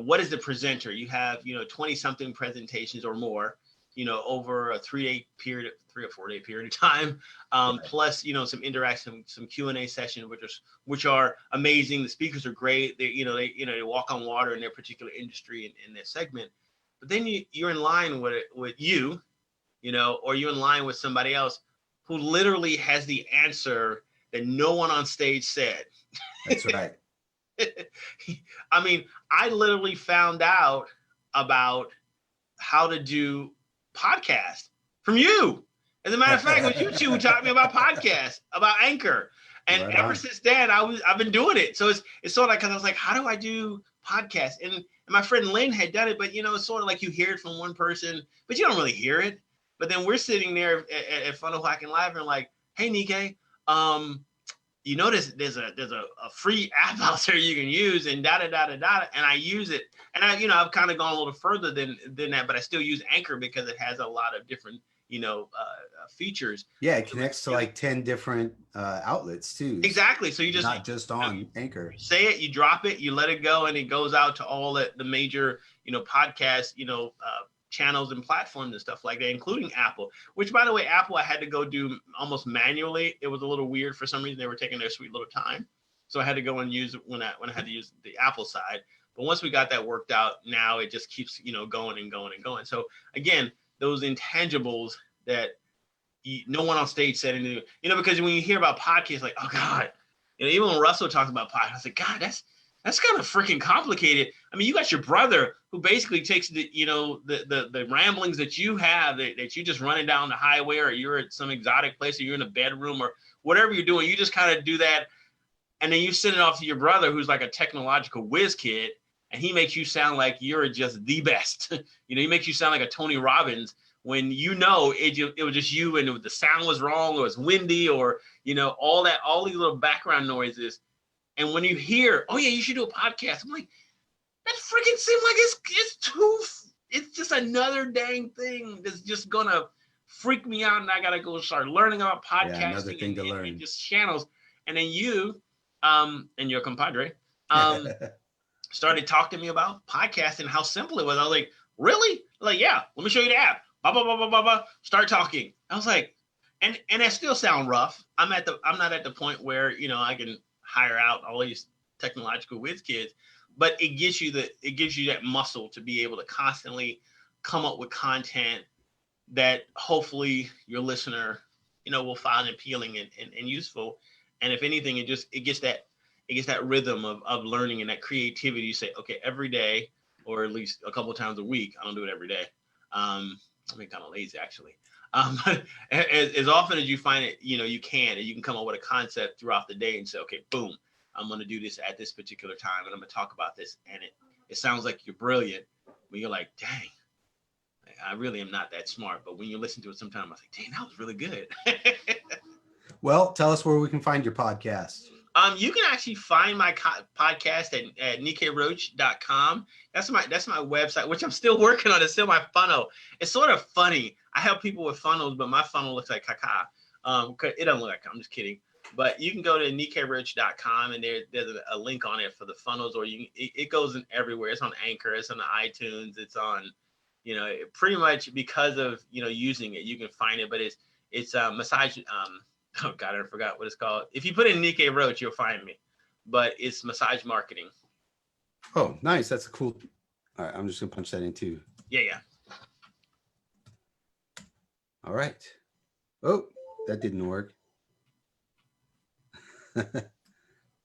what is the presenter? You have 20 something presentations or more, over a 3 or 4 day period of time, Right. plus some interaction, some Q&A sessions, which are amazing. The speakers are great. They walk on water in their particular industry and in their segment. But then you're in line with you, or you're in line with somebody else who literally has the answer that no one on stage said. That's right. I mean, I literally found out about how to do podcast from you. As a matter of fact, it was you two who taught me about podcasts, about Anchor. And Right ever on. since then, I've been doing it. So it's sort of like, because I was like, how do I do podcasts? And my friend Lynn had done it, but it's sort of like you hear it from one person, but you don't really hear it. But then we're sitting there at Funnel Hacking Live and like, hey, Nike, there's a free app out there you can use, and and I use it, and I've kind of gone a little further than that, but I still use Anchor because it has a lot of different features. Yeah, it connects to like 10 different outlets too. Exactly. So you just not just on Anchor. You say it, you drop it, you let it go, and it goes out to all the major podcast channels and platforms and stuff like that, including Apple, which, by the way, Apple I had to go do almost manually. It was a little weird for some reason. They were taking their sweet little time. So I had to go and use it when I had to use the Apple side. But once we got that worked out, now it just keeps, going and going and going. So again, those intangibles that no one on stage said anything, because when you hear about podcasts, like, oh God, even when Russell talks about podcasts, I was like, God, that's kind of freaking complicated. I mean, you got your brother who basically takes the ramblings that you have, that you just running down the highway, or you're at some exotic place, or you're in a bedroom, or whatever you're doing. You just kind of do that. And then you send it off to your brother, who's like a technological whiz kid, and he makes you sound like you're just the best. He makes you sound like a Tony Robbins, when it was just you, and the sound was wrong, or it was windy, or all these little background noises. And when you hear, oh yeah, you should do a podcast, I'm like, that freaking seems like it's just another dang thing that's just gonna freak me out, and I gotta go start learning about podcasting. Yeah, another thing to learn. And just channels. And then you, and your compadre, started talking to me about podcasting, how simple it was. I was like, really? Like, yeah, let me show you the app. Blah, blah, blah, blah, blah, blah. Start talking. I was like, and that still sound rough. I'm not at the point where, I can hire out all these technological whiz kids, but it gives you that muscle to be able to constantly come up with content that hopefully your listener, will find appealing and useful. And if anything, it gets that rhythm of learning and that creativity. You say, okay, every day, or at least a couple of times a week. I don't do it every day. I'm kind of lazy actually. But as often as you find it, you can come up with a concept throughout the day and say, okay, boom, I'm going to do this at this particular time, and I'm going to talk about this. And it sounds like you're brilliant, but you're like, dang, I really am not that smart. But when you listen to it sometime, I was like, dang, that was really good. Well, tell us where we can find your podcast. You can actually find my podcast at NikeRoach.com. That's my website, which I'm still working on. It's still my funnel. It's sort of funny. I help people with funnels, but my funnel looks like caca. It doesn't look like, I'm just kidding. But you can go to NikeRoach.com, and there's a link on it for the funnels, or it goes in everywhere. It's on Anchor, it's on iTunes, it's on, pretty much because of, using it, you can find it. But it's massage. Oh God, I forgot what it's called. If you put in Nike Roach, you'll find me. But it's massage marketing. Oh, nice. That's a cool. All right, I'm just gonna punch that in too. Yeah. All right. Oh, that didn't work.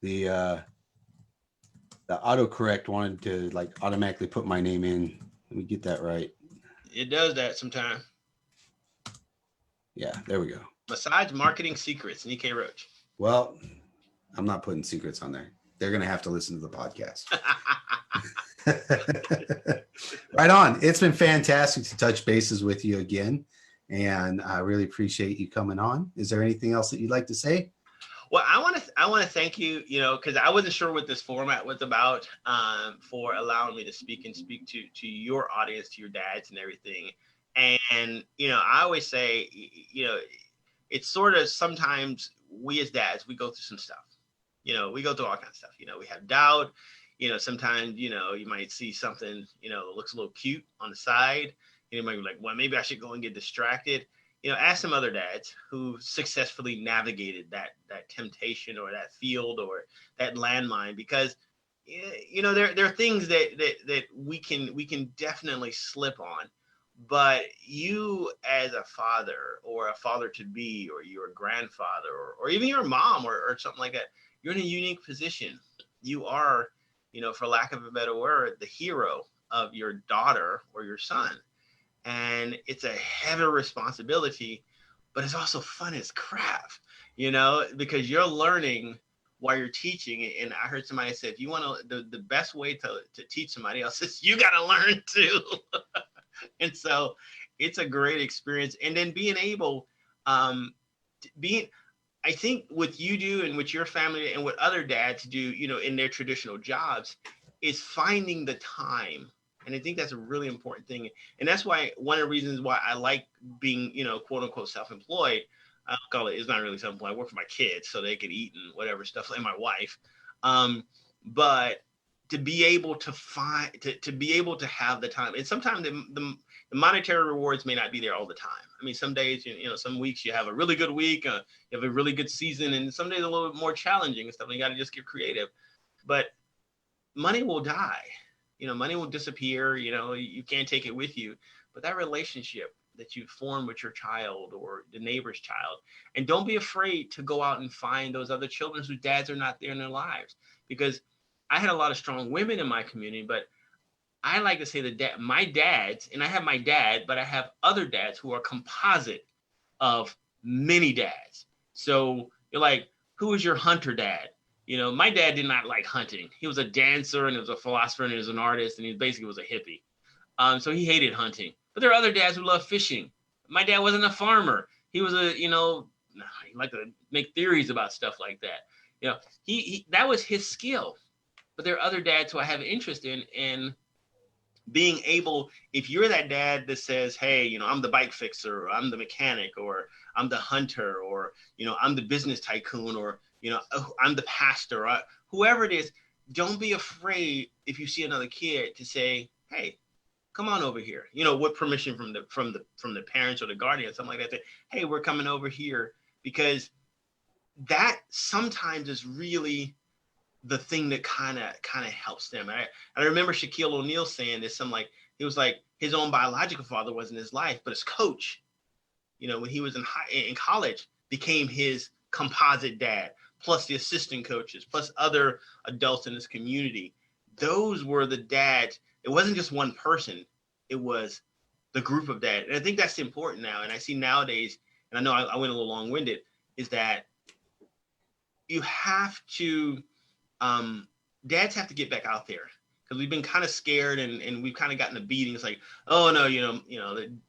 The autocorrect wanted to automatically put my name in. Let me get that right. It does that sometimes. Yeah, there we go. Massage marketing secrets, Nike Roach. Well, I'm not putting secrets on there. They're gonna have to listen to the podcast. Right on. It's been fantastic to touch bases with you again, and I really appreciate you coming on. Is there anything else that you'd like to say? Well, I want to thank you, because I wasn't sure what this format was about, for allowing me to speak to your audience, to your dads and everything. And, I always say, it's sort of, sometimes we as dads, we go through some stuff, we go through all kinds of stuff. We have doubt, sometimes, you might see something, that looks a little cute on the side. You might be like, well, maybe I should go and get distracted. Ask some other dads who successfully navigated that temptation or that field or that landmine, because there are things that we can definitely slip on. But you, as a father or a father to be, or you're a grandfather, or even your mom or something like that, you're in a unique position. You are, for lack of a better word, the hero of your daughter or your son. And it's a heavy responsibility, but it's also fun as crap, because you're learning while you're teaching. And I heard somebody say, if you want to, the best way to teach somebody else is you got to learn too. And so it's a great experience. And then being able, I think what you do and what your family and what other dads do, in their traditional jobs, is finding the time. And I think that's a really important thing. And that's why one of the reasons why I like being, quote unquote, self-employed. I call it, it's not really self-employed. I work for my kids so they can eat and whatever stuff, and my wife. But to be able to to be able to have the time, and sometimes the monetary rewards may not be there all the time. I mean, some days, some weeks you have a really good week, you have a really good season, and some days a little bit more challenging and stuff. And you got to just get creative. But money will die. Money will disappear. You can't take it with you. But that relationship that you form with your child or the neighbor's child, and don't be afraid to go out and find those other children whose dads are not there in their lives. Because I had a lot of strong women in my community, but I like to say that my dads, and I have my dad, but I have other dads who are composite of many dads. So you're like, who is your hunter dad? My dad did not like hunting. He was a dancer, and he was a philosopher, and he was an artist, and he basically was a hippie. So he hated hunting. But there are other dads who love fishing. My dad wasn't a farmer. He was he liked to make theories about stuff like that. He that was his skill. But there are other dads who I have interest in being able, if you're that dad that says, hey, I'm the bike fixer, or I'm the mechanic, or I'm the hunter, or, I'm the business tycoon, or, I'm the pastor, or whoever it is, don't be afraid if you see another kid to say, hey, come on over here, with permission from the parents or the guardian, something like that. Say, hey, we're coming over here, because that sometimes is really the thing that kind of helps them. I remember Shaquille O'Neal saying this. He was like, his own biological father wasn't his life, but his coach, when he was in college, became his composite dad, plus the assistant coaches, plus other adults in his community. Those were the dads. It wasn't just one person. It was the group of dads. And I think that's important now. And I see nowadays, and I know I went a little long-winded, is that you have to, dads have to get back out there, because we've been kind of scared, and we've kind of gotten a beating. It's like, oh no,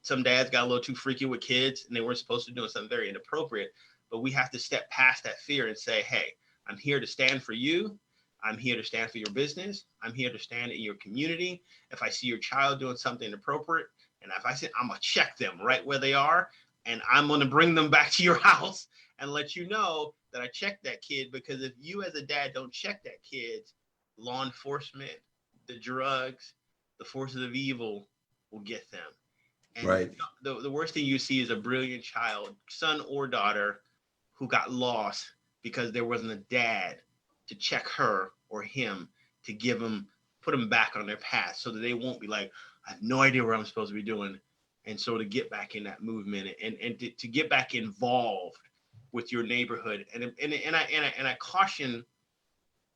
some dads got a little too freaky with kids, and they weren't supposed to do something very inappropriate. But we have to step past that fear and say, hey, I'm here to stand for you. I'm here to stand for your business. I'm here to stand in your community. If I see your child doing something inappropriate, and if I say, I'm gonna check them right where they are, and I'm gonna bring them back to your house and let you know that I checked that kid. Because if you as a dad don't check that kid, law enforcement, the drugs, the forces of evil will get them. And right. The worst thing you see is a brilliant child, son or daughter, who got lost because there wasn't a dad to check her or him, to put them back on their path, so that they won't be like, I have no idea what I'm supposed to be doing. And so to get back in that movement, and to get back involved with your neighborhood. And I caution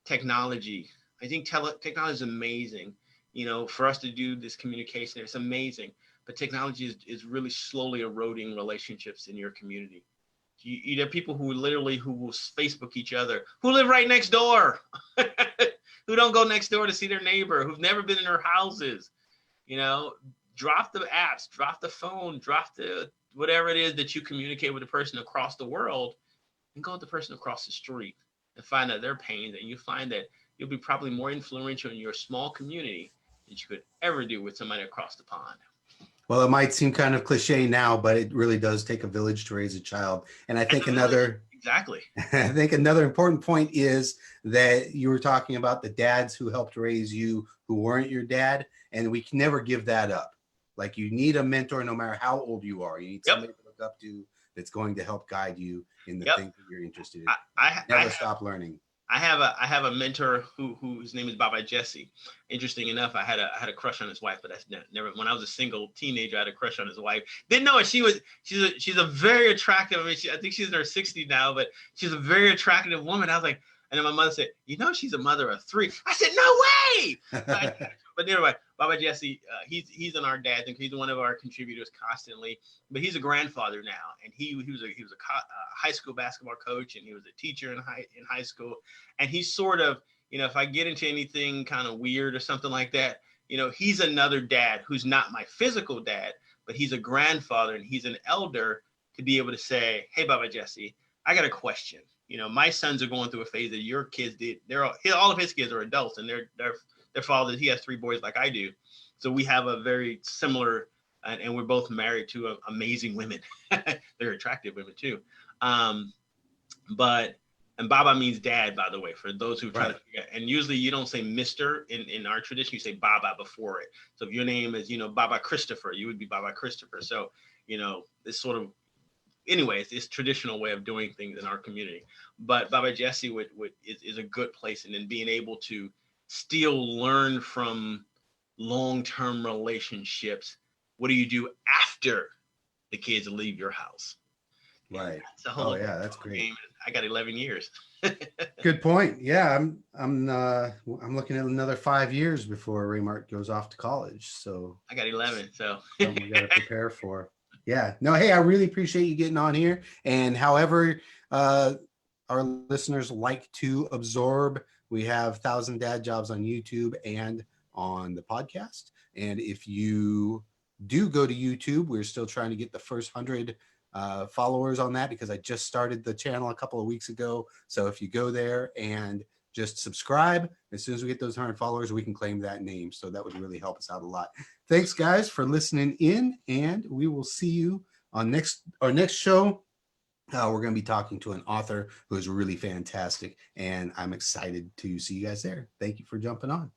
technology. I think technology is amazing. For us to do this communication, it's amazing. But technology is really slowly eroding relationships in your community. You have people who will Facebook each other, who live right next door, who don't go next door to see their neighbor, who've never been in their houses. Drop the apps, drop the phone, drop the whatever it is that you communicate with the person across the world, and go with the person across the street and find out their pains. And you find that you'll be probably more influential in your small community than you could ever do with somebody across the pond. Well, it might seem kind of cliche now, but it really does take a village to raise a child. And I think exactly. I think another important point is that you were talking about the dads who helped raise you, who weren't your dad, and we can never give that up. Like, you need a mentor no matter how old you are. You need somebody to look up to that's going to help guide you in the things that you're interested in. Never stop learning. I have a mentor whose name is Baba Jesse. Interesting enough, I had a crush on his wife, but that's never. When I was a single teenager, I had a crush on his wife. Didn't know it. She's a very attractive. I mean, I think she's in her 60s now, but she's a very attractive woman. I was like, and then my mother said, she's a mother of 3. I said, no way. But anyway, Baba Jesse, he's in our dads, and he's one of our contributors constantly. But he's a grandfather now, and he was a high school basketball coach, and he was a teacher in high school. And he's sort of, if I get into anything kind of weird or something like that, he's another dad who's not my physical dad, but he's a grandfather, and he's an elder to be able to say, hey, Baba Jesse, I got a question. My sons are going through a phase that your kids did. All of his kids are adults, and their father, he has 3 boys like I do. So we have a very similar, and we're both married to amazing women. They're attractive women too. And Baba means dad, by the way, for those who try to forget. And usually you don't say Mr. in our tradition, you say Baba before it. So if your name is, Baba Christopher, you would be Baba Christopher. So, this sort of, anyways, it's traditional way of doing things in our community. But Baba Jesse is a good place. And then being able to still learn from long-term relationships. What do you do after the kids leave your house? Right. That's great. Game. I got 11 years. Good point. Yeah, I'm looking at another 5 years before Raymart goes off to college. So I got 11. So we got to prepare for. Yeah. No. Hey, I really appreciate you getting on here. And however our listeners like to absorb, we have 1,000 Dad Jobs on YouTube and on the podcast. And if you do go to YouTube, we're still trying to get the first 100 followers on that, because I just started the channel a couple of weeks ago. So if you go there and just subscribe, as soon as we get those 100 followers, we can claim that name. So that would really help us out a lot. Thanks, guys, for listening in, and we will see you on our next show. We're going to be talking to an author who is really fantastic, and I'm excited to see you guys there. Thank you for jumping on.